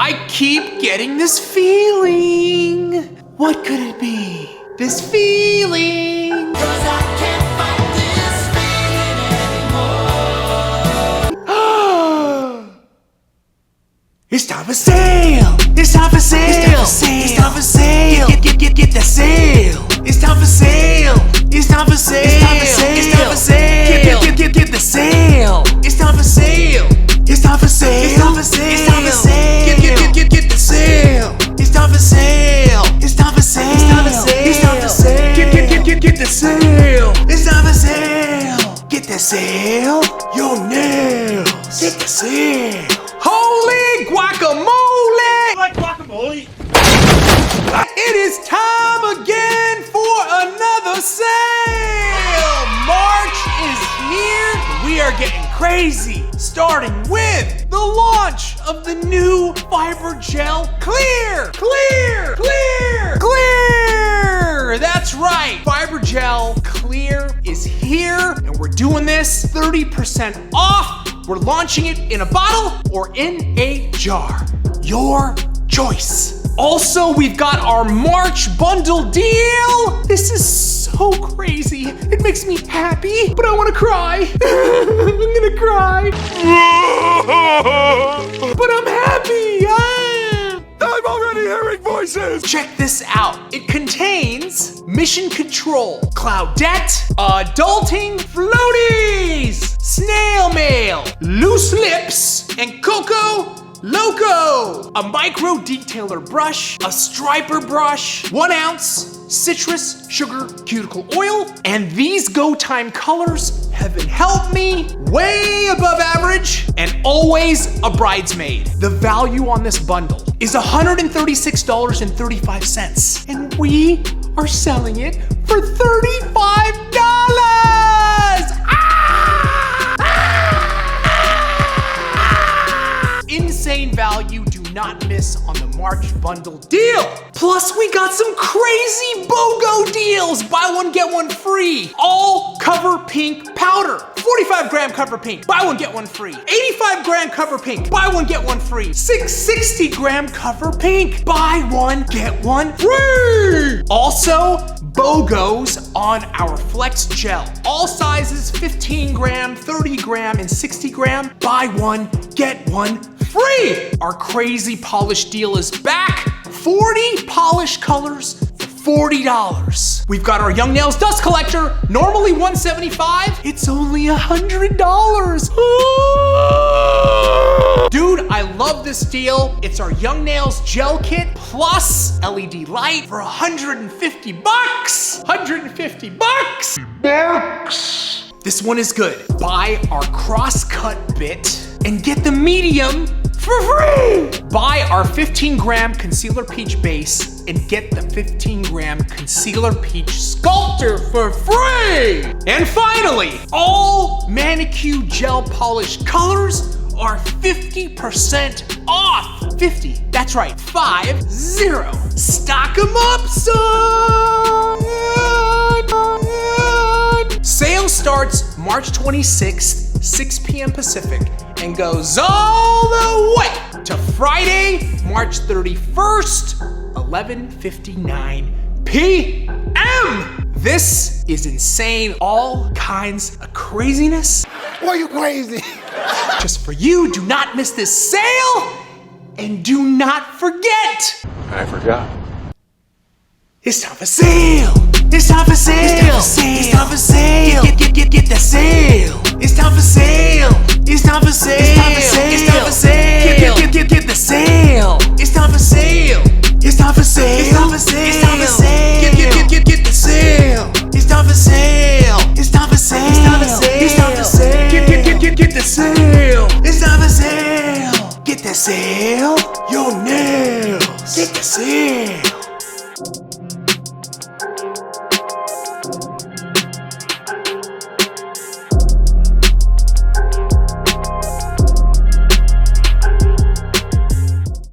I keep getting this feeling. What could it be? This feeling. 'Cause I can't fight this feeling anymore. It's time for sale. It's time for sale. It's time for sale. It's time for sale. Get the sale. It's time for sale. It's time for sale. It's time for sale. It's time for sale. Get the sale. It's time for sale. It's time for sale. It's time for sale. It's time for sale. Get the sale. It's time for sale. It's time for sale. It's time for sale. It's time for sale. Get the sale. It's time for sale. Get the sale. Your nails. Get the sale. Holy guacamole! Like guacamole. It is time again for another sale! March is here. We are getting crazy, starting with the launch of the new Fiber Gel Clear! Clear! Clear! Clear! That's right, Fiber Gel Clear is here, and we're doing this 30% off. We're launching it in a bottle or in a jar. Your choice. Also, we've got our March bundle deal. This is so crazy. It makes me happy, but I want to cry. I'm gonna cry. But I'm happy. I'm already hearing voices. Check this out. It contains Mission Control, Cloudette, Adulting Floaties, Snail Mail, Loose Lips, and Coco Loco, a micro detailer brush, a striper brush, 1 ounce citrus sugar cuticle oil, and these Go Time colors have been helped me way above average and always a bridesmaid. The value on this bundle is $136.35, and we are selling it for $35. Insane value, do not miss on the March bundle deal. Plus, we got some crazy BOGO deals. Buy one, get one free. All Cover Pink powder. 45 gram Cover Pink, buy one, get one free. 85 gram Cover Pink, buy one, get one free. 660 gram Cover Pink, buy one, get one free. Also, BOGOs on our Flex Gel. All sizes, 15 gram, 30 gram, and 60 gram. Buy one, get one free. Our crazy polish deal is back. 40 polish colors for $40. We've got our Young Nails Dust Collector, normally $175. It's only $100. Dude, I love this deal. It's our Young Nails Gel Kit plus LED light for $150. $150. This one is good. Buy our cross-cut bit and get the medium for free. Buy our 15 gram Concealer Peach base and get the 15 gram Concealer Peach Sculptor for free. And finally, all Manicure Gel Polish colors are 50% off. 50, that's right, 50. Stock them up, son. Sale starts March 26th, 6 p.m. Pacific, and goes all the way to Friday, March 31st, 11:59 p.m. This is insane. All kinds of craziness. Why are you crazy? Just for you. Do not miss this sale, and do not forget. I forgot. It's time for sale. It's time for sale. It's time for sale. Get the sale. It's time for sale. It's time for sale. It's time for sale. It's time for sale. Get the sale. It's time for sale. It's time for sale. It's time for sale. It's time for sale. Get the sale. It's time for sale. It's time for sale. It's time for sale. It's time for sale. Get the sale. It's time for sale. Get the sale. Your nails. Get the sale.